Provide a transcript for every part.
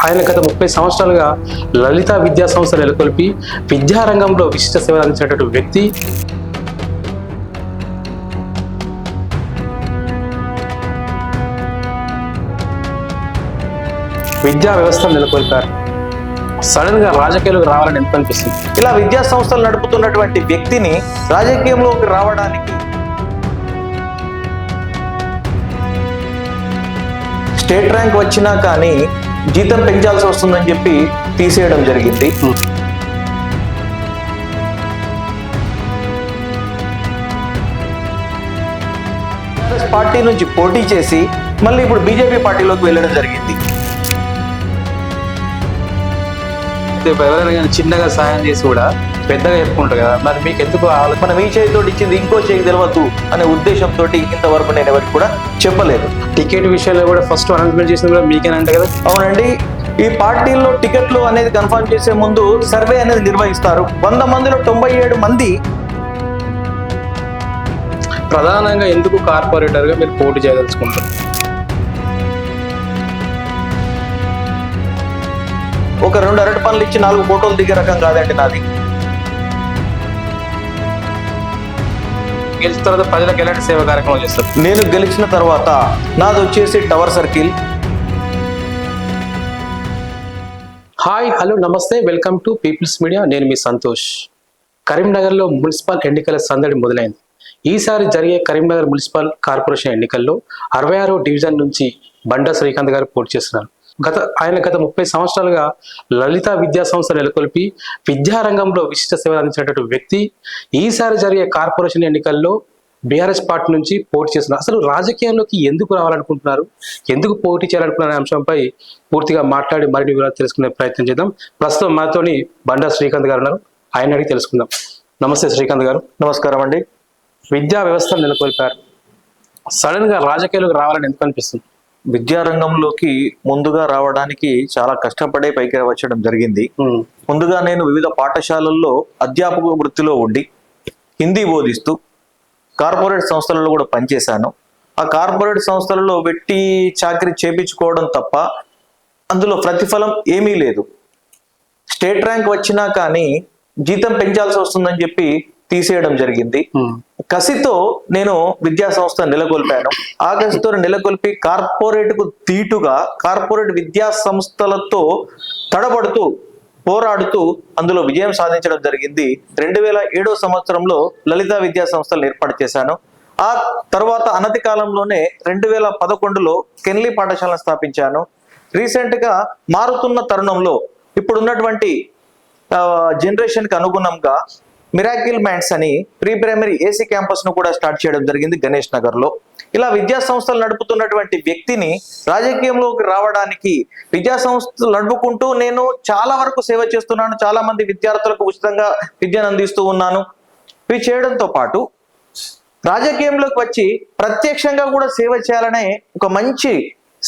ఆయన గత 30 సంవత్సరాలుగా లలిత విద్యా సంస్థ నెలకొల్పి విద్యారంగంలో విశిష్ట సేవలు అందించినటువంటి వ్యక్తి. విద్యా వ్యవస్థను నెలకొల్పారు. సడన్ గా రాజకీయాలకు రావాలని ఎంత అనిపిస్తుంది? ఇలా విద్యా సంస్థలు నడుపుతున్నటువంటి వ్యక్తిని రాజకీయంలోకి రావడానికి స్టేట్ ర్యాంక్ వచ్చినా కానీ జీతం పెంచాల్సి వస్తుందని చెప్పి తీసేయడం జరిగింది. కాంగ్రెస్ పార్టీ నుంచి పోటీ చేసి మళ్ళీ ఇప్పుడు బీజేపీ పార్టీలోకి వెళ్ళడం జరిగింది. ఎవరైనా చిన్నగా సాయం చేసి కూడా పెద్దగా చెప్పుకుంటారు కదా, మరి మీకు ఎందుకు మనం ఈ చేతితో ఇచ్చింది ఇంకో చేయి తెలియదు అనే ఉద్దేశంతో ఇంతవరకు నేను ఎవరికి కూడా చెప్పలేదు. టికెట్ విషయంలో కూడా ఫస్ట్ అనౌన్స్మెంట్ చేసింది కూడా మీకేనంట కదా? అవునండి. ఈ పార్టీల్లో టికెట్లు అనేది కన్ఫర్మ్ చేసే ముందు సర్వే అనేది నిర్వహిస్తారు. 100 మందిలో 97 మంది. ప్రధానంగా ఎందుకు కార్పొరేటర్గా మీరు పోటీ చేయదలుచుకుంటారు? ఒక 2 అరటి పనులు ఇచ్చి 4 ఫోటోలు దిగే రకం కాదండి నాది. గెలిచిన తర్వాత ప్రజలకు ఎలాంటి సేవా కార్యక్రమాలు చేస్తారు? నేను గెలిచిన తర్వాత నాది వచ్చేసి టవర్ సర్కిల్. హాయ్, హలో, నమస్తే, వెల్కమ్ టు పీపుల్స్ మీడియా. నేను మీ సంతోష్. కరీంనగర్లో మున్సిపల్ ఎన్నికల సందడి మొదలైంది. ఈసారి జరిగే కరీంనగర్ మున్సిపల్ కార్పొరేషన్ ఎన్నికల్లో 66వ డివిజన్ నుంచి బండా శ్రీకాంత్ గారు పోటీ చేస్తున్నారు. ఆయన గత 30 సంవత్సరాలుగా లలిత విద్యా సంస్థ నెలకొల్పి విద్యారంగంలో విశిష్ట సేవలు అందించినటువంటి వ్యక్తి. ఈసారి జరిగే కార్పొరేషన్ ఎన్నికల్లో బీఆర్ఎస్ పార్టీ నుంచి పోటీ చేస్తున్నారు. అసలు రాజకీయాల్లోకి ఎందుకు రావాలనుకుంటున్నారు, ఎందుకు పోటీ చేయాలనుకున్న అంశంపై పూర్తిగా మాట్లాడి మరిన్ని వివరాలు తెలుసుకునే ప్రయత్నం చేద్దాం. ప్రస్తుతం మనతోని బండా శ్రీకాంత్ గారు ఉన్నారు. ఆయన అడిగి తెలుసుకుందాం. నమస్తే శ్రీకాంత్ గారు. నమస్కారం అండి. విద్యా వ్యవస్థను నెలకొల్పారు. సడన్ గా రాజకీయాలకు రావాలని ఎందుకు అనిపిస్తుంది? విద్యారంగంలోకి ముందుగా రావడానికి చాలా కష్టపడే పైకి వచ్చడం జరిగింది. ముందుగా నేను వివిధ పాఠశాలల్లో అధ్యాపక వృత్తిలో ఉండి హిందీ బోధిస్తూ కార్పొరేట్ సంస్థలలో కూడా పనిచేశాను. ఆ కార్పొరేట్ సంస్థలలో వెట్టి చాకరీ చేపించుకోవడం తప్ప అందులో ప్రతిఫలం ఏమీ లేదు. స్టేట్ ర్యాంక్ వచ్చినా కానీ జీతం పెంచాల్సి వస్తుందని చెప్పి తీసేయడం జరిగింది. కసితో నేను విద్యా సంస్థ నెలకొల్పాను. ఆ కసితో నెలకొల్పి కార్పొరేట్ కు తీటుగా కార్పొరేట్ విద్యా సంస్థలతో తడబడుతూ పోరాడుతూ అందులో విజయం సాధించడం జరిగింది. 2007వ సంవత్సరంలో లలిత విద్యా సంస్థలు ఏర్పాటు చేశాను. ఆ తర్వాత అనతి కాలంలోనే 2011లో కెన్లీ పాఠశాలను స్థాపించాను. రీసెంట్ గా మారుతున్న తరుణంలో ఇప్పుడున్నటువంటి జనరేషన్ కి అనుగుణంగా మిరాకిల్ మైండ్స్ అని ప్రీ ప్రైమరీ ఏసీ క్యాంపస్ ను కూడా స్టార్ట్ చేయడం జరిగింది గణేష్ నగర్ లో. ఇలా విద్యా సంస్థలు నడుపుతున్నటువంటి వ్యక్తిని రాజకీయంలోకి రావడానికి విద్యా సంస్థలు నడుపుకుంటూ నేను చాలా వరకు సేవ చేస్తున్నాను. చాలా మంది విద్యార్థులకు ఉచితంగా విద్యను అందిస్తూ ఉన్నాను. ఇవి చేయడంతో పాటు రాజకీయంలోకి వచ్చి ప్రత్యక్షంగా కూడా సేవ చేయాలనే ఒక మంచి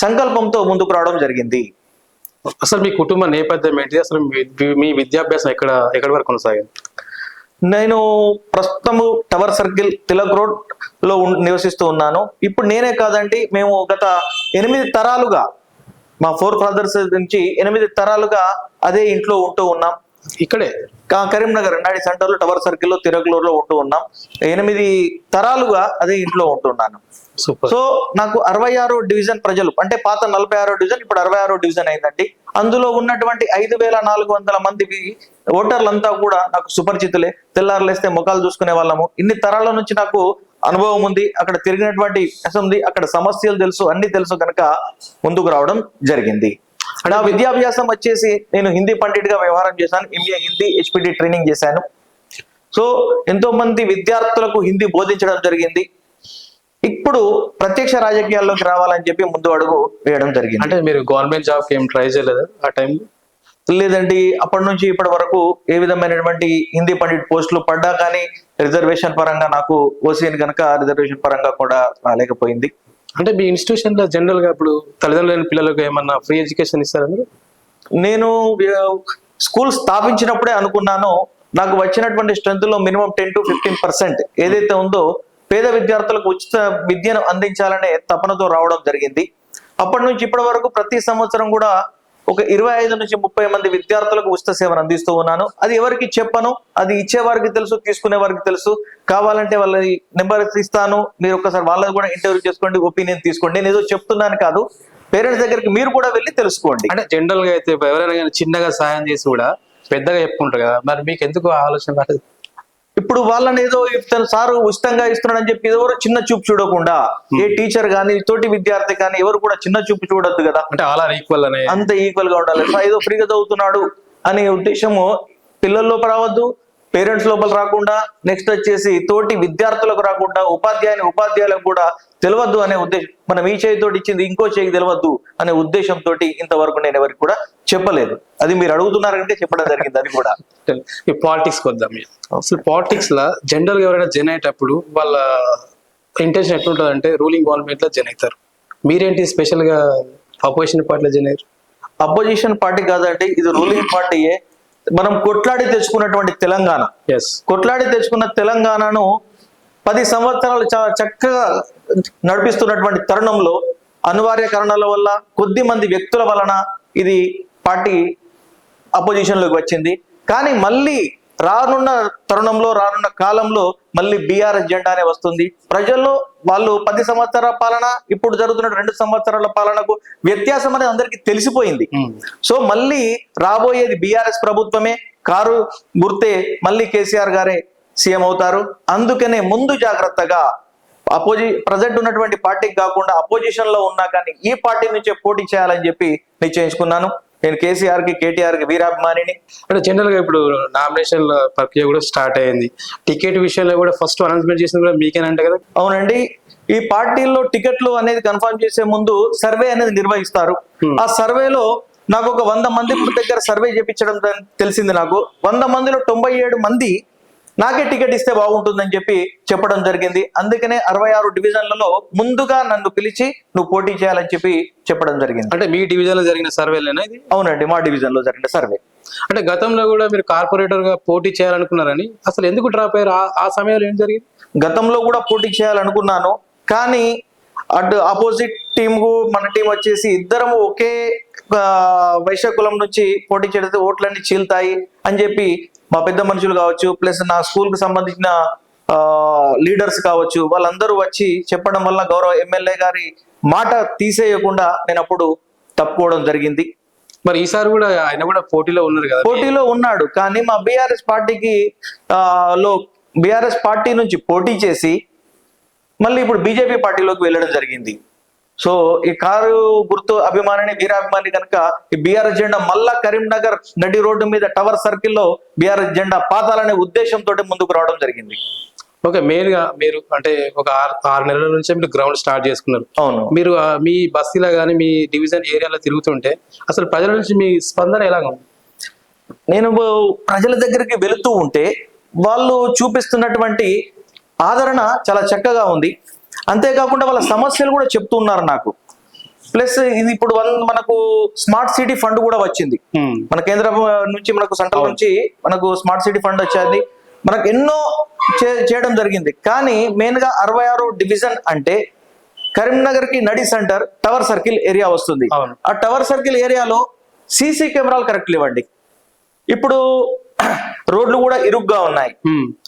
సంకల్పంతో ముందుకు రావడం జరిగింది. అసలు మీ కుటుంబ నేపథ్యం ఏంటి? అసలు మీ విద్యాభ్యాసం ఎక్కడి వరకు కొనసాగింది? నేను ప్రస్తుతము టవర్ సర్కిల్ తిలక్ రోడ్ లో నివసిస్తూ ఉన్నాను. ఇప్పుడు నేనే కాదండి, మేము గత 8 తరాలుగా మా 4 ఫాదర్స్ నుంచి 8 తరాలుగా అదే ఇంట్లో ఉంటూ ఉన్నాం. ఇక్కడే కరీంనగర్ నాడి సెంటర్ లో టవర్ సర్కిల్ లో తిలక్ రోడ్ లో ఉంటూ ఉన్నాం. 8 తరాలుగా అదే ఇంట్లో ఉంటున్నాను. సో నాకు 66వ డివిజన్ ప్రజలు అంటే పాత 46వ డివిజన్ ఇప్పుడు 66వ డివిజన్ అయిందండి. అందులో ఉన్నటువంటి 5400 మంది ఓటర్లంతా కూడా నాకు సుపరిచితులే. తెల్లారులేస్తే ముఖాలు చూసుకునే వాళ్ళము. ఇన్ని తరాల నుంచి నాకు అనుభవం ఉంది. అక్కడ తిరిగినటువంటి ఉంది, అక్కడ సమస్యలు తెలుసు, అన్ని తెలుసు కనుక ముందుకు రావడం జరిగింది. నా విద్యాభ్యాసం వచ్చేసి నేను హిందీ పండిట్గా వ్యవహారం చేశాను. ఎంఏ హిందీ హెచ్పిటి ట్రైనింగ్ చేశాను. సో ఎంతో మంది విద్యార్థులకు హిందీ బోధించడం జరిగింది. ఇప్పుడు ప్రత్యక్ష రాజకీయాల్లోకి రావాలని చెప్పి ముందు అడుగు వేయడం జరిగింది. అంటే మీరు గవర్నమెంట్ జాబ్ ఏం ట్రై చేయలేదు ఆ టైంలో? లేదండి, అప్పటి నుంచి ఇప్పటి వరకు ఏ విధమైనటువంటి హిందీ పండిట్ పోస్టులు పడ్డా కానీ రిజర్వేషన్ పరంగా నాకు ఓసీఎన్ కనుక రిజర్వేషన్ పరంగా కూడా రాలేకపోయింది. అంటే మీ ఇన్స్టిట్యూషన్ లో జనరల్ గా ఇప్పుడు తల్లిదండ్రులు లేని పిల్లలకు ఏమన్నా ఫ్రీ ఎడ్యుకేషన్ ఇస్తారా మీరు? నేను స్కూల్ స్థాపించినప్పుడే అనుకున్నాను, నాకు వచ్చినటువంటి స్ట్రెంత్ లో మినిమం 10 to 15% ఏదైతే ఉందో పేద విద్యార్థులకు ఉచిత విద్యను అందించాలనే తపనతో రావడం జరిగింది. అప్పటి నుంచి ఇప్పటి వరకు ప్రతి సంవత్సరం కూడా ఒక 25 నుంచి 30 మంది విద్యార్థులకు ఉచిత సేవను అందిస్తూ ఉన్నాను. అది ఎవరికి చెప్పను, అది ఇచ్చే వారికి తెలుసు, తీసుకునే వారికి తెలుసు. కావాలంటే వాళ్ళ నెంబర్ ఇస్తాను, మీరు ఒకసారి వాళ్ళని కూడా ఇంటర్వ్యూ చేసుకోండి, ఒపీనియన్ తీసుకోండి. నేను ఏదో చెప్తున్నాను కాదు, పేరెంట్స్ దగ్గరికి మీరు కూడా వెళ్ళి తెలుసుకోండి. అంటే జనరల్ గా అయితే ఎవరైనా కానీ చిన్నగా సాయం చేసి కూడా పెద్దగా చెప్పుకుంటారు కదా, మరి మీకు ఎందుకు ఆలోచన రాలేదు? ఇప్పుడు వాళ్ళని ఏదో ఇతను సారు ఉచితంగా ఇస్తున్నాడని చెప్పి ఎవరు చిన్న చూపు చూడకుండా, ఏ టీచర్ కానీ తోటి విద్యార్థి కానీ ఎవరు కూడా చిన్న చూపు చూడొద్దు కదా. అంటే ఆల్ ఆర్ ఈక్వల్ అనే అంత ఈక్వల్ గా ఉండాలి. ఏదో ఫ్రీగా చదువుతున్నాడు అనే ఉద్దేశము పిల్లల లోపల రావద్దు, పేరెంట్స్ లోపల రాకుండా, నెక్స్ట్ వచ్చేసి తోటి విద్యార్థులకు రాకుండా, ఉపాధ్యాయులకు కూడా తెలియద్దు అనే ఉద్దేశం. మనం ఈ చేయితోటి ఇచ్చింది ఇంకో చేయికి తెలియద్దు అనే ఉద్దేశంతో ఇంతవరకు నేను ఎవరికి కూడా చెప్పలేదు. అది మీరు అడుగుతున్నారంటే చెప్పడం జరిగింది. అది కూడా ఈ పాలిటిక్స్ వద్దాం. అసలు పాలిటిక్స్ లా జనరల్ గా ఎవరైనా జన్ అయ్యేటప్పుడు వాళ్ళ ఇంటెన్షన్ ఎట్లుంటది అంటే రూలింగ్ గవర్నమెంట్ లో జన్ అవుతారు. మీరేంటి స్పెషల్ గా అపోజిషన్ పార్టీలో జన్ అయ్యారు? అపోజిషన్ పార్టీ కాదంటే ఇది రూలింగ్ పార్టీయే. మనం కొట్లాడి తెచ్చుకున్నటువంటి తెలంగాణ, కొట్లాడి తెచ్చుకున్న తెలంగాణను 10 సంవత్సరాలు చాలా చక్కగా నడిపిస్తున్నటువంటి తరుణంలో అనివార్య కారణాల వల్ల, కొద్ది మంది వ్యక్తుల వలన ఇది పార్టీ అపోజిషన్ లోకి వచ్చింది. కానీ మళ్ళీ రానున్న తరుణంలో, రానున్న కాలంలో మళ్ళీ బీఆర్ఎస్ జెండానే వస్తుంది. ప్రజల్లో వాళ్ళు 10 సంవత్సరాల పాలన, ఇప్పుడు జరుగుతున్న 2 సంవత్సరాల పాలనకు వ్యత్యాసం అనేది అందరికీ తెలిసిపోయింది. సో మళ్ళీ రాబోయేది బీఆర్ఎస్ ప్రభుత్వమే, కారు గుర్తే మళ్ళీ కేసీఆర్ గారే సీఎం అవుతారు. అందుకనే ముందు జాగ్రత్తగా ప్రజెంట్ ఉన్నటువంటి పార్టీకి కాకుండా అపోజిషన్ లో ఉన్నా కానీ ఈ పార్టీ నుంచే పోటీ చేయాలని చెప్పి నిశ్చయించుకున్నాను. నేను కేసీఆర్ కి, కేటీఆర్ కి వీరాభిమానిని. అంటే జనరల్ గా ఇప్పుడు నామినేషన్ ప్రక్రియ కూడా స్టార్ట్ అయింది. టికెట్ విషయంలో కూడా ఫస్ట్ అనౌన్స్మెంట్ చేసింది కూడా మీకేనంటే కదా? అవునండి. ఈ పార్టీల్లో టికెట్లు అనేది కన్ఫర్మ్ చేసే ముందు సర్వే అనేది నిర్వహిస్తారు. ఆ సర్వేలో నాకు ఒక 100 మంది దగ్గర సర్వే చేయించడం తెలిసింది. నాకు 100 మందిలో 97 మంది నాకే టికెట్ ఇస్తే బాగుంటుందని చెప్పి చెప్పడం జరిగింది. అందుకనే 66 డివిజన్లలో ముందుగా నన్ను పిలిచి నువ్వు పోటీ చేయాలని చెప్పి చెప్పడం జరిగింది. అంటే మీ డివిజన్ లో జరిగిన సర్వేలేనా ఇది? అవునండి, మా డివిజన్ లో జరిగిన సర్వే. అంటే గతంలో కూడా మీరు కార్పొరేటర్ గా పోటీ చేయాలనుకున్నారని, అసలు ఎందుకు డ్రాప్ అయ్యారు? ఆ సమయంలో ఏం జరిగింది? గతంలో కూడా పోటీ చేయాలనుకున్నాను, కానీ అటు ఆపోజిట్ టీమ్ కు మన టీం వచ్చేసి ఇద్దరము ఒకే వైశ్య కులం నుంచి పోటీ చేస్తే ఓట్లన్నీ చీల్తాయి అని చెప్పి మా పెద్ద మనుషులు కావచ్చు, ప్లస్ నా స్కూల్ కు సంబంధించిన లీడర్స్ కావచ్చు, వాళ్ళందరూ వచ్చి చెప్పడం వల్ల గౌరవ ఎమ్మెల్యే గారి మాట తీసేయకుండా నేను అప్పుడు తప్పుకోవడం జరిగింది. మరి ఈసారి కూడా ఆయన కూడా పోటీలో ఉన్నారు కదా? పోటీలో ఉన్నాడు, కానీ మా బీఆర్ఎస్ పార్టీకి బీఆర్ఎస్ పార్టీ నుంచి పోటీ చేసి మళ్ళీ ఇప్పుడు బీజేపీ పార్టీలోకి వెళ్ళడం జరిగింది. సో ఈ కారు గుర్తు అభిమానిని, వీరాభిమాని కనుక ఈ బీఆర్ఎస్ జెండా మళ్ళా కరీంనగర్ నడి రోడ్డు మీద టవర్ సర్కిల్లో బీఆర్ఎస్ జెండా పాతాలనే ఉద్దేశంతో ముందుకు రావడం జరిగింది. ఓకే, మెయిన్ గా మీరు అంటే ఒక 6 నెలల నుంచే మీరు గ్రౌండ్ స్టార్ట్ చేసుకున్నారు. అవును. మీరు మీ బస్తీలో కానీ మీ డివిజన్ ఏరియాలో తిరుగుతుంటే అసలు ప్రజల నుంచి మీ స్పందన ఎలాగ ఉంది? నేను ప్రజల దగ్గరికి వెళుతూ ఉంటే వాళ్ళు చూపిస్తున్నటువంటి ఆదరణ చాలా చక్కగా ఉంది. అంతేకాకుండా వాళ్ళ సమస్యలు కూడా చెప్తున్నారు నాకు. ప్లస్ ఇది ఇప్పుడు మనకు స్మార్ట్ సిటీ ఫండ్ కూడా వచ్చింది. మన కేంద్రం నుంచి, మనకు సెంట్రల్ నుంచి మనకు స్మార్ట్ సిటీ ఫండ్ వచ్చేది. మనకు ఎన్నో చేయడం జరిగింది. కానీ మెయిన్ గా 66 డివిజన్ అంటే కరీంనగర్ కి నడి సెంటర్ టవర్ సర్కిల్ ఏరియా వస్తుంది. ఆ టవర్ సర్కిల్ ఏరియాలో సీసీ కెమెరాలు కరెక్ట్ లేవండి. ఇప్పుడు రోడ్లు కూడా ఇరుగ్గా ఉన్నాయి.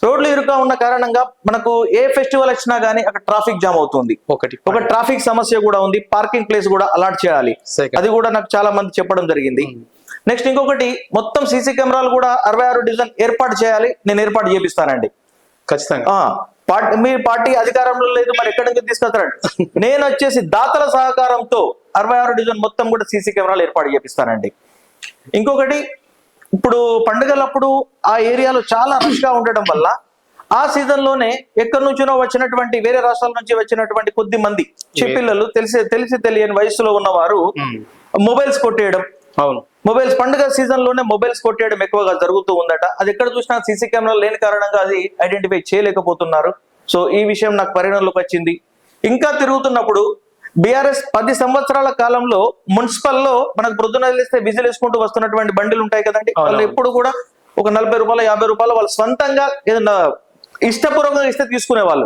రోడ్లు ఇరుగ్గా ఉన్న కారణంగా మనకు ఏ ఫెస్టివల్ వచ్చినా గానీ అక్కడ ట్రాఫిక్ జామ్ అవుతుంది. ఒక ట్రాఫిక్ సమస్య కూడా ఉంది. పార్కింగ్ ప్లేస్ కూడా అలాట్ చేయాలి. అది కూడా నాకు చాలా మంది చెప్పడం జరిగింది. నెక్స్ట్ ఇంకొకటి, మొత్తం సీసీ కెమెరాలు కూడా 66 డివిజన్ ఏర్పాటు చేయాలి. నేను ఏర్పాటు చేపిస్తానండి ఖచ్చితంగా. మీ పార్టీ అధికారంలో లేదు, మరి ఎక్కడి నుంచి తీసుకొస్తారండి? నేను వచ్చేసి దాతల సహకారంతో 66 డివిజన్ మొత్తం కూడా సీసీ కెమెరాలు ఏర్పాటు చేపిస్తానండి. ఇంకొకటి, ఇప్పుడు పండుగలప్పుడు ఆ ఏరియాలో చాలా రష్ గా ఉండడం వల్ల ఆ సీజన్ లోనే ఎక్కడి నుంచినో వచ్చినటువంటి, వేరే రాష్ట్రాల నుంచి వచ్చినటువంటి కొద్ది మంది చిన్నపిల్లలు, తెలిసి తెలియని వయసులో ఉన్నవారు మొబైల్స్ కొట్టేయడం. అవును, మొబైల్స్ పండుగ సీజన్ లోనే మొబైల్స్ కొట్టేయడం ఎక్కువగా జరుగుతూ ఉందట. అది ఎక్కడ చూసినా సీసీ కెమెరాలు లేని కారణంగా అది ఐడెంటిఫై చేయలేకపోతున్నారు. సో ఈ విషయం నాకు పరిగణలోకి వచ్చింది. ఇంకా తిరుగుతున్నప్పుడు బీఆర్ఎస్ 10 సంవత్సరాల కాలంలో మున్సిపల్లో మనకు ప్రొద్దున తెలిస్తే విజిల్ వేసుకుంటూ వస్తున్నటువంటి బండిలు ఉంటాయి కదండి, వాళ్ళు ఎప్పుడు కూడా ఒక 40 రూపాయలు 50 రూపాయలు వాళ్ళు సొంతంగా ఏదన్నా ఇష్టపూర్వకంగా ఇస్తే తీసుకునేవాళ్ళు,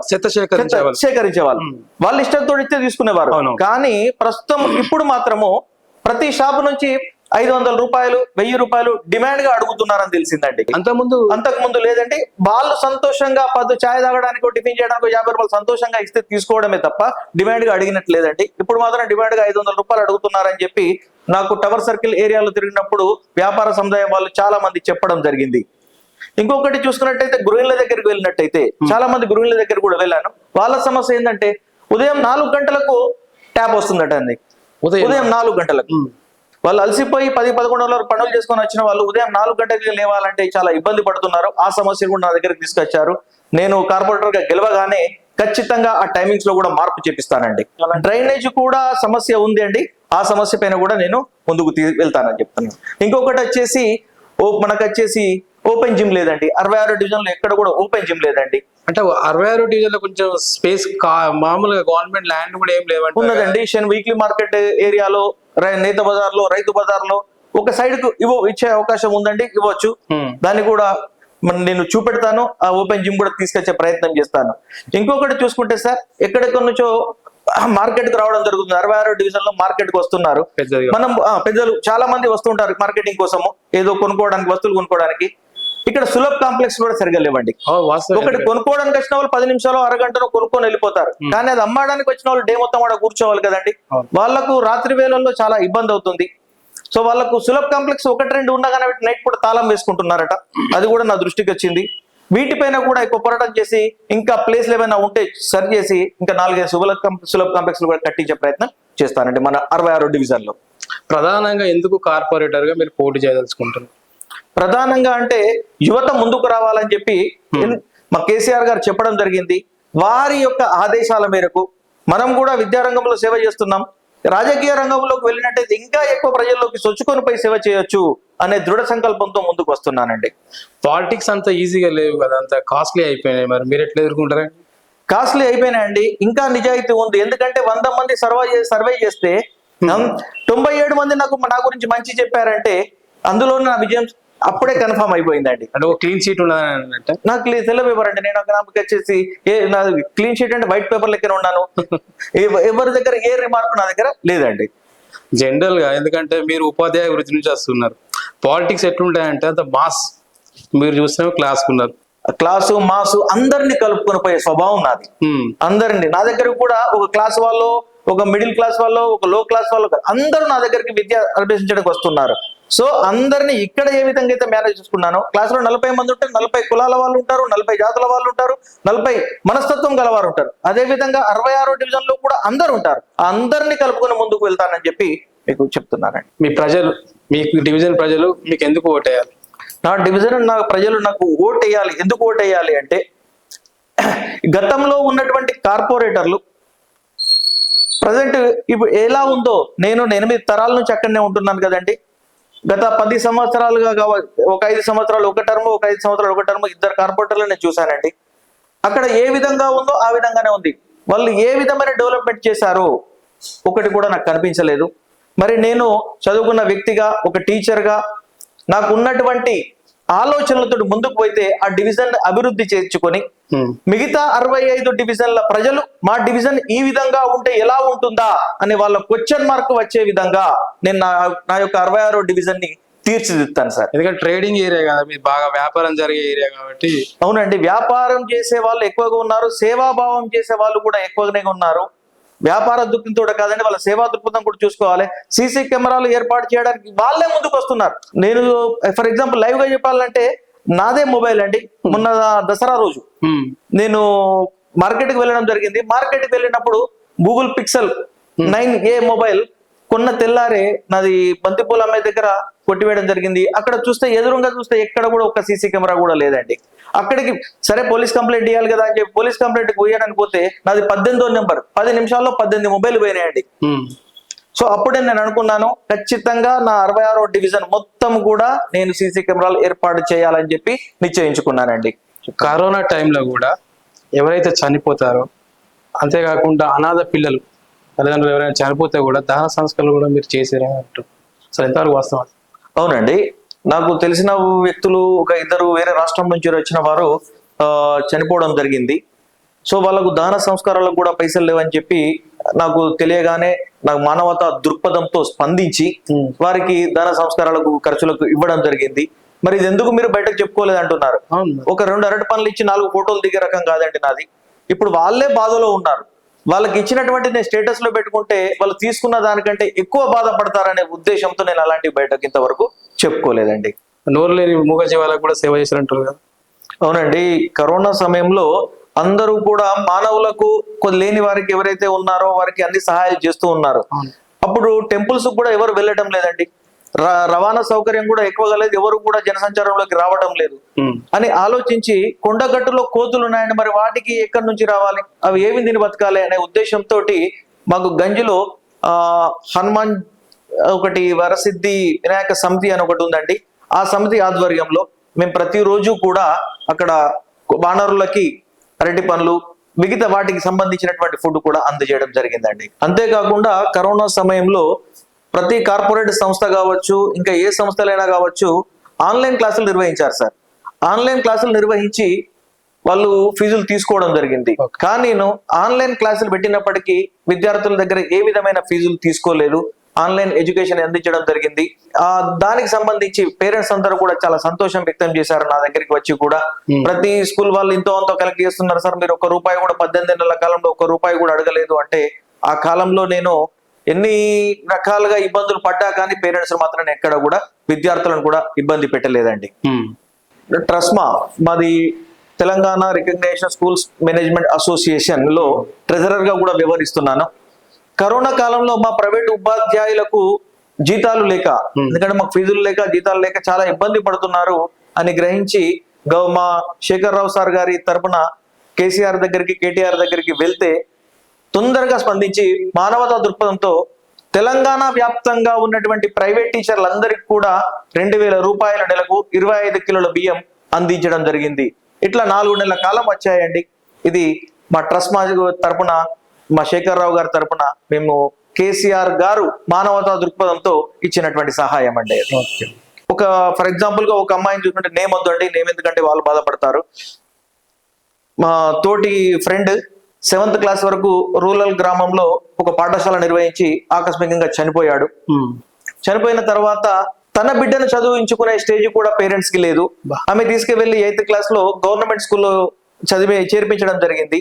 సేకరించేవాళ్ళు. వాళ్ళు ఇష్టంతో ఇస్తే తీసుకునేవారు. కానీ ప్రస్తుతం ఇప్పుడు మాత్రము ప్రతి షాపు నుంచి 500 రూపాయలు 1000 రూపాయలు డిమాండ్ గా అడుగుతున్నారని తెలిసిందండి. అంతకు ముందు లేదండి, వాళ్ళు సంతోషంగా చాయ్ తాగడానికి టిఫిన్ చేయడానికి 50 రూపాయలు సంతోషంగా ఇస్తే తీసుకోవడమే తప్ప డిమాండ్ గా అడిగినట్టు లేదండి. ఇప్పుడు మాత్రం డిమాండ్ గా 500 రూపాయలు అడుగుతున్నారని చెప్పి నాకు టవర్ సర్కిల్ ఏరియాలో తిరిగినప్పుడు వ్యాపార సముదాయం వాళ్ళు చాలా మంది చెప్పడం జరిగింది. ఇంకొకటి చూసుకున్నట్టయితే గృహిణుల దగ్గరికి వెళ్ళినట్టయితే చాలా మంది గృహిణుల దగ్గర కూడా వెళ్ళాను. వాళ్ళ సమస్య ఏంటంటే ఉదయం 4 గంటలకు ట్యాప్ వస్తుందట అండి. ఉదయం 4 గంటలకు వాళ్ళు అలసిపోయి 10-11 వరకు పనులు చేసుకొని వచ్చిన వాళ్ళు ఉదయం 4 గంటలకు లేవాలంటే చాలా ఇబ్బంది పడుతున్నారు. ఆ సమస్య కూడా నా దగ్గరికి తీసుకొచ్చారు. నేను కార్పొరేటర్ గా గెలవగానే ఖచ్చితంగా ఆ టైమింగ్స్ లో కూడా మార్పు చేపిస్తానండి. డ్రైనేజ్ కూడా సమస్య ఉంది అండి, ఆ సమస్య పైన కూడా నేను ముందుకు వెళ్తానని చెప్తున్నాను. ఇంకొకటి వచ్చేసి మనకు వచ్చేసి ఓపెన్ జిమ్ లేదండి. 66 డివిజన్ లో ఎక్కడ కూడా ఓపెన్ జిమ్ లేదండి. అంటే 66 డివిజన్ లో కొంచెం స్పేస్ మామూలుగా గవర్నమెంట్ ల్యాండ్ కూడా ఏం లేవండి. ఉన్నదండి, వీక్లీ మార్కెట్ ఏరియాలో, నేత బజార్ లో, రైతు బజార్ లో ఒక సైడ్ కు ఇచ్చే అవకాశం ఉందండి, ఇవ్వచ్చు. దాన్ని కూడా నేను చూపెడతాను. ఆ ఓపెన్ జిమ్ కూడా తీసుకొచ్చే ప్రయత్నం చేస్తాను. ఇంకొకటి చూసుకుంటే సార్, ఎక్కడెక్కడ నుంచో మార్కెట్ కు రావడం జరుగుతుంది. 66 డివిజన్ లో మార్కెట్ కు వస్తున్నారు. మనం పెద్దలు చాలా మంది వస్తుంటారు మార్కెటింగ్ కోసము, ఏదో కొనుక్కోవడానికి, వస్తువులు కొనుక్కోవడానికి. ఇక్కడ సులభ్ కాంప్లెక్స్ కూడా సరిగా లేవండి. ఒకటి కొనుక్కోవడానికి వచ్చిన వాళ్ళు 10 నిమిషాలు అరగంటలో కొనుక్కొని వెళ్ళిపోతారు. కానీ అది అమ్మడానికి వచ్చిన వాళ్ళు డే మొత్తం కూడా కూర్చోవాలి కదండి. వాళ్ళకు రాత్రి వేళల్లో చాలా ఇబ్బంది అవుతుంది. సో వాళ్ళకు సులభ్ కాంప్లెక్స్ 1-2 ఉండగానే నైట్ కూడా తాళం వేసుకుంటున్నారట. అది కూడా నా దృష్టికి వచ్చింది. వీటిపైన కూడా ఎక్కువ పోరాటం చేసి ఇంకా ప్లేస్లు ఏమైనా ఉంటే సరి చేసి ఇంకా 4-5 సులభ్ కాంప్లెక్స్ కూడా కట్టించే ప్రయత్నం చేస్తానండి మన 66 డివిజన్ లో. ప్రధానంగా ఎందుకు కార్పొరేటర్ గా మీరు పోటీ చేయదలుచుకుంటున్నారు? ప్రధానంగా అంటే యువత ముందుకు రావాలని చెప్పి మా కేసీఆర్ గారు చెప్పడం జరిగింది. వారి యొక్క ఆదేశాల మేరకు మనం కూడా విద్యారంగంలో సేవ చేస్తున్నాం. రాజకీయ రంగంలోకి వెళ్ళినట్టయితే ఇంకా ఎక్కువ ప్రజల్లోకి చొచ్చుకొని పోయి సేవ చేయొచ్చు అనే దృఢ సంకల్పంతో ముందుకు వస్తున్నానండి. పాలిటిక్స్ అంత ఈజీగా లేవు కదా, అంత కాస్ట్లీ అయిపోయినాయి. మరి మీరు ఎట్లా ఎదుర్కొంటారా? కాస్ట్లీ అయిపోయినాయండి. ఇంకా నిజాయితీ ఉంది. ఎందుకంటే 100 మంది సర్వే చేస్తే 97 మంది నా గురించి మంచి చెప్పారంటే అందులో నా విజయం అప్పుడే కన్ఫర్మ్ అయిపోయిందండి. అంటే ఒక క్లీన్ షీట్ ఉన్నదంటే నాకు తెల్ల పేపర్ అంటే నేను నాకు వచ్చేసి నా క్లీన్ షీట్ అంటే వైట్ పేపర్ లెక్కన ఉన్నాను. ఎవరి దగ్గర ఏ రిమార్క్ నా దగ్గర లేదండి జనరల్ గా. ఎందుకంటే మీరు ఉపాధ్యాయ వృత్తి నుంచి వస్తున్నారు. పాలిటిక్స్ ఎట్లుంటాయంటే అంత మాస్, మీరు చూసిన క్లాస్ మాసు అందరినీ కలుపుకొని పోయే స్వభావం నాది. అందరినీ నా దగ్గర కూడా ఒక క్లాస్ వాళ్ళు, ఒక మిడిల్ క్లాస్ వాళ్ళు, ఒక లో క్లాస్ వాళ్ళు అందరూ నా దగ్గరికి విద్య అభ్యసించడానికి వస్తున్నారు. సో అందరినీ ఇక్కడ ఏ విధంగా అయితే మేనేజ్ చేసుకున్నానో, క్లాస్ లో 40 మంది ఉంటే 40 కులాల వాళ్ళు ఉంటారు, 40 జాతుల వాళ్ళు ఉంటారు, 40 మనస్తత్వం గలవారు ఉంటారు. అదే విధంగా 66 డివిజన్ లో కూడా అందరు ఉంటారు. అందరినీ కలుపుకొని ముందుకు వెళ్తానని చెప్పి మీకు చెప్తున్నానండి. మీ ప్రజలు, మీ డివిజన్ ప్రజలు మీకు ఎందుకు ఓటేయాలి? నా డివిజన్ ప్రజలు నాకు ఓటేయాలి. ఎందుకు ఓటేయాలి అంటే గతంలో ఉన్నటువంటి కార్పొరేటర్లు ప్రజెంట్ ఇప్పుడు ఎలా ఉందో, నేను 8 తరాల నుంచి అక్కడనే ఉంటున్నాను కదండి. గత 10 సంవత్సరాలుగా ఒక 5 సంవత్సరాలు ఒక టర్మ్, ఒక 5 సంవత్సరాలు ఒక టర్మ్, 2 కార్పొరేటర్లు నేను చూశానండి. అక్కడ ఏ విధంగా ఉందో ఆ విధంగానే ఉంది. వాళ్ళు ఏ విధమైన డెవలప్మెంట్ చేశారో ఒకటి కూడా నాకు కనిపించలేదు. మరి నేను చదువుకున్న వ్యక్తిగా, ఒక టీచర్గా నాకు ఉన్నటువంటి ఆలోచనలతో ముందుకు పోతే ఆ డివిజన్ అభివృద్ధి చేసుకొని మిగతా 65 డివిజన్ల ప్రజలు మా డివిజన్ ఈ విధంగా ఉంటే ఎలా ఉంటుందా అనే వాళ్ళ క్వశ్చన్ మార్క్ వచ్చే విధంగా నేను నా యొక్క 66 డివిజన్ ని తీర్చిదిద్దాను సార్. ఎందుకంటే ట్రేడింగ్ ఏరియా కదా, మీరు బాగా వ్యాపారం జరిగే ఏరియా కాబట్టి. అవునండి, వ్యాపారం చేసే వాళ్ళు ఎక్కువగా ఉన్నారు, సేవాభావం చేసే వాళ్ళు కూడా ఎక్కువగానే ఉన్నారు. వ్యాపార దృక్పథంతో కాదండి, వాళ్ళ సేవా దృక్పథం కూడా చూసుకోవాలి. సీసీ కెమెరాలు ఏర్పాటు చేయడానికి వాళ్ళే ముందుకు వస్తున్నారు. నేను ఫర్ ఎగ్జాంపుల్ లైవ్ గా చెప్పాలంటే నాదే మొబైల్ అండి. మొన్న దసరా రోజు నేను మార్కెట్ కి వెళ్ళడం జరిగింది. మార్కెట్ కి వెళ్ళినప్పుడు గూగుల్ పిక్సెల్ 9A మొబైల్ కొన్న తెల్లారే నాది బంతిపూల అమ్మాయి దగ్గర కొట్టివేయడం జరిగింది. అక్కడ చూస్తే ఎదురుగా చూస్తే ఎక్కడ కూడా ఒక సీసీ కెమెరా కూడా లేదండి. అక్కడికి సరే పోలీస్ కంప్లైంట్ ఇవ్వాలి కదా అని చెప్పి పోలీస్ కంప్లైంట్ పోయడానికి పోతే నాది 18వ నెంబర్, 10 నిమిషాల్లో 18 మొబైల్ పోయినాయండి. సో అప్పుడే నేను అనుకున్నాను, ఖచ్చితంగా నా 66వ డివిజన్ మొత్తం కూడా నేను సీసీ కెమెరాలు ఏర్పాటు చేయాలని చెప్పి నిశ్చయించుకున్నానండి. కరోనా టైంలో కూడా ఎవరైతే చనిపోతారో, అంతేకాకుండా అనాథ పిల్లలు తల్లిదండ్రులు ఎవరైనా చనిపోతే కూడా దహన సంస్కరణలు కూడా మీరు చేసారని అంటారు. అసలు ఎంతవరకు వాస్తవం? అవునండి, నాకు తెలిసిన వ్యక్తులు ఒక 2 వేరే రాష్ట్రం నుంచి వచ్చిన వారు చనిపోవడం జరిగింది. సో వాళ్ళకు దహన సంస్కారాలకు కూడా పైసలు లేవని చెప్పి నాకు తెలియగానే నాకు మానవతా దృక్పథంతో స్పందించి వారికి ధన సంస్కారాలకు ఖర్చులకు ఇవ్వడం జరిగింది. మరి ఇది ఎందుకు మీరు బయటకు చెప్పుకోలేదు అంటున్నారు. అవును. ఒక 2 అరటి పనులు ఇచ్చి 4 ఫోటోలు దిగే రకం కాదండి నాది. ఇప్పుడు వాళ్ళే బాధలో ఉన్నారు. వాళ్ళకి ఇచ్చినటువంటి నేను స్టేటస్ లో పెట్టుకుంటే వాళ్ళు తీసుకున్న దానికంటే ఎక్కువ బాధపడతారనే ఉద్దేశంతో నేను అలాంటి బయటకు ఇంతవరకు చెప్పుకోలేదండి. నోరు లేని మూగజీవాలకు కూడా సేవ చేసినట్టు కదా. అవునండి, కరోనా సమయంలో అందరూ కూడా మానవులకు లేని వారికి ఎవరైతే ఉన్నారో వారికి అన్ని సహాయాలు చేస్తూ ఉన్నారు. అవును. అప్పుడు టెంపుల్స్ కూడా ఎవరు వెళ్ళటం లేదండి. రవాణా సౌకర్యం కూడా ఎక్కువగా లేదు, ఎవరు కూడా జనసంచారంలోకి రావడం లేదు అని ఆలోచించి కొండగట్టులో కోతులు ఉన్నాయండి, మరి వాటికి ఎక్కడి నుంచి రావాలి, అవి ఏమి తిని బతకాలి అనే ఉద్దేశంతో మాకు గంజిలో హనుమాన్ ఒకటి వరసిద్ధి వినాయక సమితి అని ఒకటి ఉందండి. ఆ సమితి ఆధ్వర్యంలో మేము ప్రతిరోజు కూడా అక్కడ వానరులకి అరటి పండ్లు మిగతా వాటికి సంబంధించినటువంటి ఫుడ్ కూడా అందజేయడం జరిగిందండి. అంతేకాకుండా కరోనా సమయంలో ప్రతి కార్పొరేట్ సంస్థ కావచ్చు, ఇంకా ఏ సంస్థలైనా కావచ్చు, ఆన్లైన్ క్లాసులు నిర్వహించారు సార్. ఆన్లైన్ క్లాసులు నిర్వహించి వాళ్ళు ఫీజులు తీసుకోవడం జరిగింది. కానీ నేను ఆన్లైన్ క్లాసులు పెట్టినప్పటికీ విద్యార్థుల దగ్గర ఏ విధమైన ఫీజులు తీసుకోలేదు, ఆన్లైన్ ఎడ్యుకేషన్ అందించడం జరిగింది. దానికి సంబంధించి పేరెంట్స్ అందరూ కూడా చాలా సంతోషం వ్యక్తం చేశారు. నా దగ్గరికి వచ్చి కూడా ప్రతి స్కూల్ వాళ్ళు ఇంతో అంతో కలెక్ట్ చేస్తున్నారు సార్, మీరు ₹1 కూడా 18 నెలల కాలంలో ₹1 కూడా అడగలేదు అంటే, ఆ కాలంలో నేను ఎన్ని రకాలుగా ఇబ్బందులు పడ్డా కానీ పేరెంట్స్ మాత్రం ఎక్కడ కూడా విద్యార్థులను కూడా ఇబ్బంది పెట్టలేదండి. ట్రస్మా మాది Telangana recognition schools management association లో ట్రెజరర్ గా కూడా వ్యవహరిస్తున్నాను. కరోనా కాలంలో మా ప్రైవేట్ ఉపాధ్యాయులకు జీతాలు లేక, ఎందుకంటే మాకు ఫీజులు లేక జీతాలు లేక చాలా ఇబ్బంది పడుతున్నారు అని గ్రహించి మా శేఖర్ రావు సార్ గారి తరపున కేసీఆర్ దగ్గరికి, కేటీఆర్ దగ్గరికి వెళ్తే తొందరగా స్పందించి మానవతా దృక్పథంతో తెలంగాణ వ్యాప్తంగా ఉన్నటువంటి ప్రైవేట్ టీచర్లందరికీ కూడా ₹2000 నెలకు 25 కిలోల బియ్యం అందించడం జరిగింది. ఇట్లా 4 నెలల కాలం వచ్చాయండి. ఇది మా ట్రస్ట్ తరపున, మా శేఖర్ రావు గారి తరపున మేము కేసీఆర్ గారు మానవతా దృక్పథంతో ఇచ్చినటువంటి సహాయం అండి. ఒక ఫర్ ఎగ్జాంపుల్ గా ఒక అమ్మాయిని చూసుకుంటే, నేమ్ వద్దండి, నేమ్ ఎందుకంటే వాళ్ళు బాధపడతారు. మా తోటి ఫ్రెండ్ 7th క్లాస్ వరకు రూరల్ గ్రామంలో ఒక పాఠశాల నిర్వహించి ఆకస్మికంగా చనిపోయాడు. చనిపోయిన తర్వాత తన బిడ్డను చదివించుకునే స్టేజ్ కూడా పేరెంట్స్ కి లేదు. ఆమె తీసుకువెళ్లి 8th క్లాస్ లో గవర్నమెంట్ స్కూల్లో చేర్పించడం జరిగింది.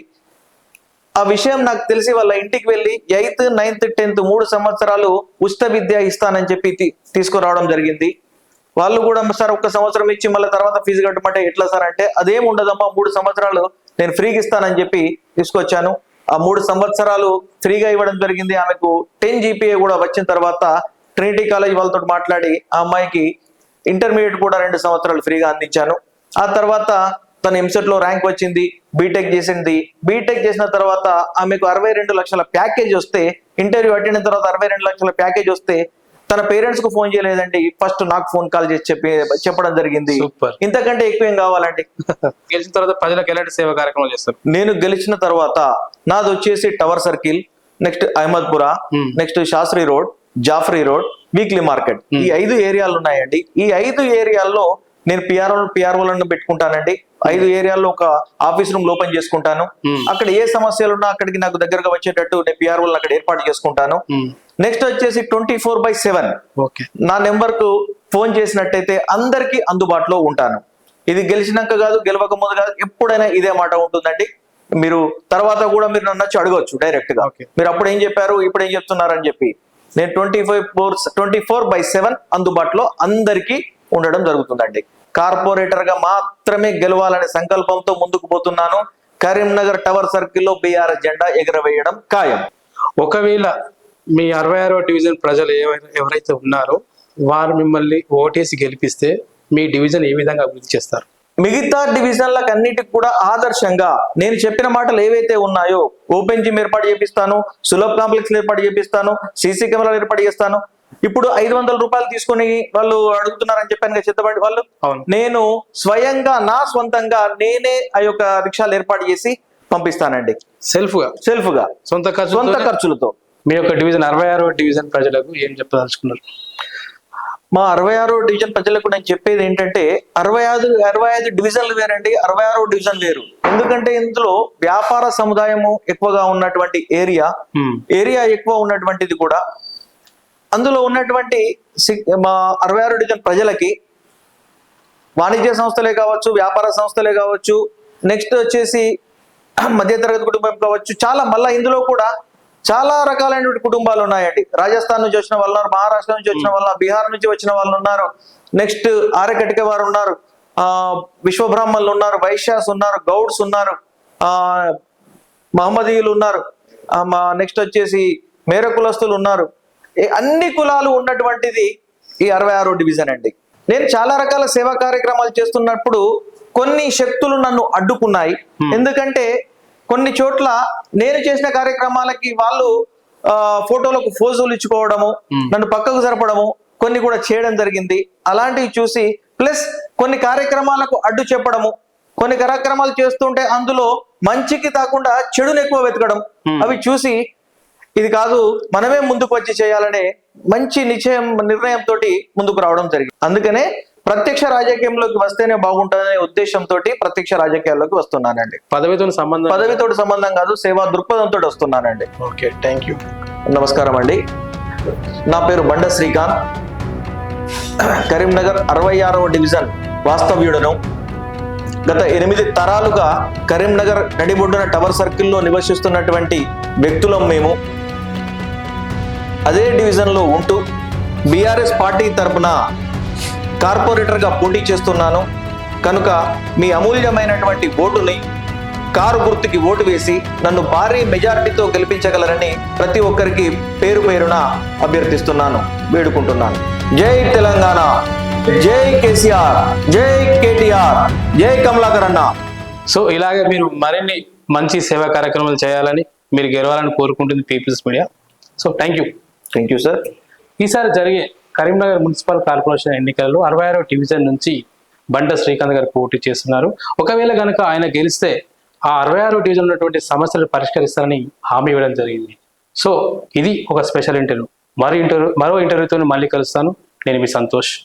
ఆ విషయం నాకు తెలిసి వాళ్ళ ఇంటికి వెళ్ళి 8th, 9th, 10th 3 సంవత్సరాలు ఉచిత విద్య ఇస్తానని చెప్పి తీసుకురావడం జరిగింది. వాళ్ళు కూడా సార్ 1 సంవత్సరం ఇచ్చి మళ్ళీ తర్వాత ఫీజు కట్టమంటే ఎట్లా సార్ అంటే, అదేం ఉండదమ్మా, 3 సంవత్సరాలు నేను ఫ్రీగా ఇస్తానని చెప్పి తీసుకొచ్చాను. ఆ 3 సంవత్సరాలు ఫ్రీగా ఇవ్వడం జరిగింది. ఆమెకు 10 GPA కూడా వచ్చిన తర్వాత ట్రినిటీ కాలేజ్ వాళ్ళతో మాట్లాడి ఆ అమ్మాయికి ఇంటర్మీడియట్ కూడా 2 సంవత్సరాలు ఫ్రీగా అందించాను. ఆ తర్వాత తన ఎంసెట్ లో ర్యాంక్ వచ్చింది, బీటెక్ చేసింది. బీటెక్ చేసిన తర్వాత ఆమెకు 62 లక్షల ప్యాకేజ్ వస్తే, ఇంటర్వ్యూ అటెండ్ అయిన తర్వాత 62 లక్షల ప్యాకేజ్ వస్తే తన పేరెంట్స్ కు ఫోన్ చేయలేదండి, ఫస్ట్ నాకు ఫోన్ కాల్ చేసి చెప్పడం జరిగింది. ఇంతకంటే ఎక్కువ ఏం కావాలండి? గెలిచిన తర్వాత ప్రజలకు ఎలాంటి సేవా కార్యక్రమాలు చేస్తారు? నేను గెలిచిన తర్వాత నాది వచ్చేసి tower circle, next Ahmedpura, next Shastri road, Jafri road, weekly market, ఈ 5 ఏరియాలు ఉన్నాయండి. ఈ 5 ఏరియాల్లో నేను పిఆర్ఓలను పెట్టుకుంటానండి. 5 ఏరియాల్లో ఒక ఆఫీస్ రూమ్ ఓపెన్ చేసుకుంటాను. అక్కడ ఏ సమస్యలు ఉన్నా అక్కడికి నాకు దగ్గరగా వచ్చేటట్టు నేను పిఆర్ఓలను అక్కడ ఏర్పాటు చేసుకుంటాను. నెక్స్ట్ వచ్చేసి 24/7 నా నెంబర్ కు ఫోన్ చేసినట్టయితే అందరికీ అందుబాటులో ఉంటాను. ఇది గెలిచినాక కాదు, గెలవక ముందు కాదు, ఎప్పుడైనా ఇదే మాట ఉంటుందండి. మీరు తర్వాత కూడా మీరు నన్ను వచ్చి అడగవచ్చు డైరెక్ట్ గా, మీరు అప్పుడు ఏం చెప్పారు, ఇప్పుడు ఏం చెప్తున్నారు అని చెప్పి. నేను 24/7 అందుబాటులో అందరికీ ఉండడం జరుగుతుందండి. కార్పొరేటర్ గా మాత్రమే గెలవాలనే సంకల్పంతో ముందుకు పోతున్నాను. కరీంనగర్ టవర్ సర్కిల్లో బీఆర్ఎస్ జెండా ఎగరవేయడం ఖాయం. ఒకవేళ మీ 66వ డివిజన్ ప్రజలు ఎవరైతే ఉన్నారో వారు మిమ్మల్ని ఓటేసి గెలిపిస్తే మీ డివిజన్ ఏ విధంగా అభివృద్ధి చేస్తారు? మిగతా డివిజన్లకు అన్నిటికి కూడా ఆదర్శంగా నేను చెప్పిన మాటలు ఏవైతే ఉన్నాయో, ఓపెన్ జిమ్ ఏర్పాటు చేపిస్తాను, సులభ్ కాంప్లెక్స్ ఏర్పాటు చేపిస్తాను, సీసీ కెమెరాలు ఏర్పాటు చేస్తాను. ఇప్పుడు ₹500 తీసుకొని వాళ్ళు అడుగుతున్నారని చెప్పాను కదా చెత్తబండి వాళ్ళు, నేను స్వయంగా నా స్వంతంగా నేనే ఆ యొక్క రిక్షాలు ఏర్పాటు చేసి పంపిస్తానండి. సెల్ఫ్ గా సొంత ఖర్చులతో. మీ యొక్క డివిజన్ 66వ డివిజన్ ప్రజలకు ఏం చెప్పదలుచుకున్నారు? మా 66వ డివిజన్ ప్రజలకు నేను చెప్పేది ఏంటంటే 65 డివిజన్లు వేరండి, 66వ డివిజన్ వేరు. ఎందుకంటే ఇందులో వ్యాపార సముదాయము ఎక్కువగా ఉన్నటువంటి ఏరియా ఎక్కువ ఉన్నటువంటిది కూడా. అందులో ఉన్నటువంటి మా 66 డివిజన్ ప్రజలకి వాణిజ్య సంస్థలే కావచ్చు, వ్యాపార సంస్థలే కావచ్చు, నెక్స్ట్ వచ్చేసి మధ్యతరగతి కుటుంబం కావచ్చు, చాలా మళ్ళీ ఇందులో కూడా చాలా రకాలైనటువంటి కుటుంబాలు ఉన్నాయండి. రాజస్థాన్ నుంచి వచ్చిన వాళ్ళు ఉన్నారు, మహారాష్ట్ర నుంచి వచ్చిన వాళ్ళు, బీహార్ నుంచి వచ్చిన వాళ్ళు ఉన్నారు, నెక్స్ట్ ఆర్యకటిక వారు ఉన్నారు, విశ్వబ్రాహ్మణులు ఉన్నారు, వైశ్యాస్ ఉన్నారు, గౌడ్స్ ఉన్నారు, మహమ్మదీయులు ఉన్నారు, నెక్స్ట్ వచ్చేసి మేర కులస్తులు ఉన్నారు. అన్ని కులాలు ఉన్నటువంటిది ఈ 66వ డివిజన్ అండి. నేను చాలా రకాల సేవా కార్యక్రమాలు చేస్తున్నప్పుడు కొన్ని శక్తులు నన్ను అడ్డుకున్నాయి. ఎందుకంటే కొన్ని చోట్ల నేను చేసిన కార్యక్రమాలకి వాళ్ళు ఫోటోలకు ఫోజులు ఇచ్చుకోవడము, నన్ను పక్కకు జరపడము కొన్ని కూడా చేయడం జరిగింది. అలాంటివి చూసి ప్లస్ కొన్ని కార్యక్రమాలకు అడ్డు చెప్పడము, కొన్ని కార్యక్రమాలు చేస్తుంటే అందులో మంచికి కాకుండా చెడును ఎక్కువ వెతకడం, అవి చూసి ఇది కాదు మనమే ముందుకు వచ్చి చేయాలనే మంచి నిర్ణయంతో ముందుకు రావడం జరిగింది. అందుకనే ప్రత్యక్ష రాజకీయంలోకి వస్తేనే బాగుంటుందనే ఉద్దేశంతో ప్రత్యక్ష రాజకీయాల్లోకి వస్తున్నానండి. పదవితో సంబంధం కాదు, సేవా దృక్పథంతో వస్తున్నానండి. Okay, thank you. నమస్కారం అండి. నా పేరు బండ శ్రీకాంత్. కరీంనగర్ 66వ డివిజన్ వాస్తవ్యుడను. గత 8 తరాలుగా కరీంనగర్ నడిబొడ్డున టవర్ సర్కిల్లో నివసిస్తున్నటువంటి వ్యక్తులం మేము. అదే డివిజన్లో ఉంటూ బీఆర్ఎస్ పార్టీ తరఫున కార్పొరేటర్గా పోటీ చేస్తున్నాను. కనుక మీ అమూల్యమైనటువంటి ఓటుని కారు గుర్తుకి ఓటు వేసి నన్ను భారీ మెజారిటీతో గెలిపించగలరని ప్రతి ఒక్కరికి పేరు పేరున అభ్యర్థిస్తున్నాను, వేడుకుంటున్నాను. జై తెలంగాణ, జై కేసీఆర్, జై కేటీఆర్, జై కమలాకర్ అన్న. సో ఇలాగే మీరు మరిన్ని మంచి సేవా కార్యక్రమాలు చేయాలని, మీరు గెలవాలని కోరుకుంటుంది People's Media. So thank you sir. ఈసారి జరిగే కరీంనగర్ మున్సిపల్ కార్పొరేషన్ ఎన్నికల్లో 66వ డివిజన్ నుంచి బండ శ్రీకాంత్ గారు పోటీ చేస్తున్నారు. ఒకవేళ కనుక ఆయన గెలిస్తే ఆ 66వ డివిజన్ ఉన్నటువంటి సమస్యలు పరిష్కరిస్తారని హామీ ఇవ్వడం జరిగింది. సో ఇది ఒక స్పెషల్ ఇంటర్వ్యూ. మరో ఇంటర్వ్యూతో మళ్ళీ కలుస్తాను. నేను మీ సంతోష్.